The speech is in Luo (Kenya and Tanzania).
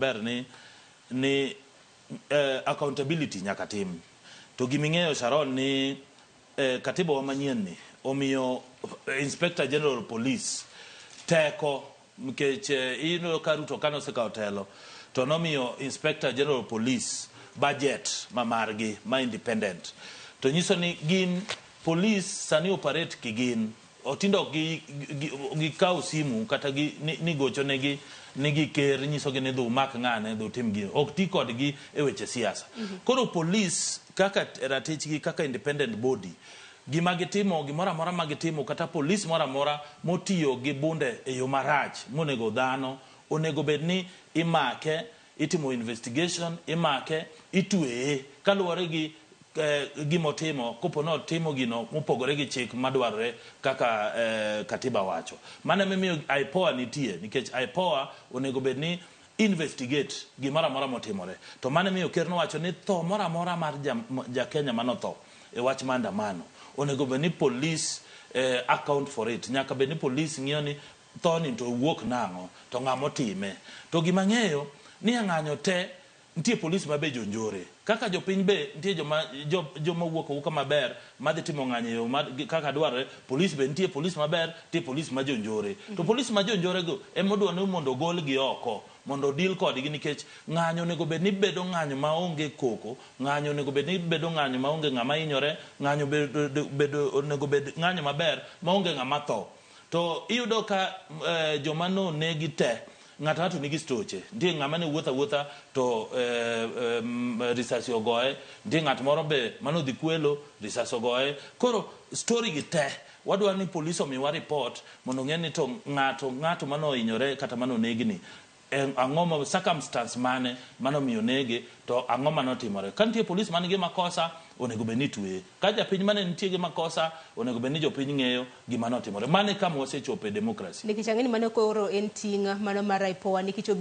berni ni accountability nyaka tim. To giming'eyo Sharon ni katiba wa manyien ni omiyo Inspector General Police teko mkech ino karuto kano seka hotelo to nomiyo Inspector General Police budget mamargi ma independent to nyiso ni gin police sani operate kigin otindo gi kaw simu kata ni gocho negi ker nyiso gi ni dhu mak ng'ane dhu tim gi ok ti kod gi e weche siasa. Koro police kaka ratich gi kaka independent body gima gitimo gimora mora magitimo kata police mora mora motiyo gi bunde e yo marach monego dhano onego bedni imake itimo investigation imake itweye kaluwore gi gimotimo kopono timo gino mopogore gi chik madwarore kaka katiba wacho. Mane mimiyo IPOA nitie nikech IPOA onego bedni investigate gimora mora motimore. To mane miyo ker nowacho ni tho mora mora mar ja Kenya manotho e wach maandamano onego bedni police account for it. Nyaka bedni police ng'iyo ni tho ni to wuok nang'o to ng'amo time. To gima ng'eyo ni ng'anyo te nitie police mabe jonjore kaka jopiny be nitie joma wuok maber madhi timo ng'anyo kaka dwarore. Police be nitie police maber nitie police ma jonjore. To police ma jonjore go emodwa ni mondo gol gi oko mondo deal kodgi nikech ng'anyo nego bedni bedo ng'anyo maonge koko ng'anyo nego bedni bedo ng'anyo maonge ng'ama hinyore ng'anyo bedo nego bed ng'anyo maber maonge ng'ama tho. To iyudo ka joma no negi te ng'ato nigi stoche ndiye ng'ama ne wuotha to risasi ogoye ndiye ng'at moro be mano dhi kwelo risasi ogoye. Koro story gi te wadwa ni police omiwa report mondo ng'e ni to ng'ato mano hinyore kata mano negni ang'o ma circumstance mane mano miyo nege to ang'o mano timore. Ka nitie police man gi makosa onego bedni tweye. Ka japiny mane nitie gi makosa onego bedni jopiny ng'eyo gima notimore. Mane kama wasechopo e democracy. Nikech ang'eni mane koro en ting' mano mar IPOA nikech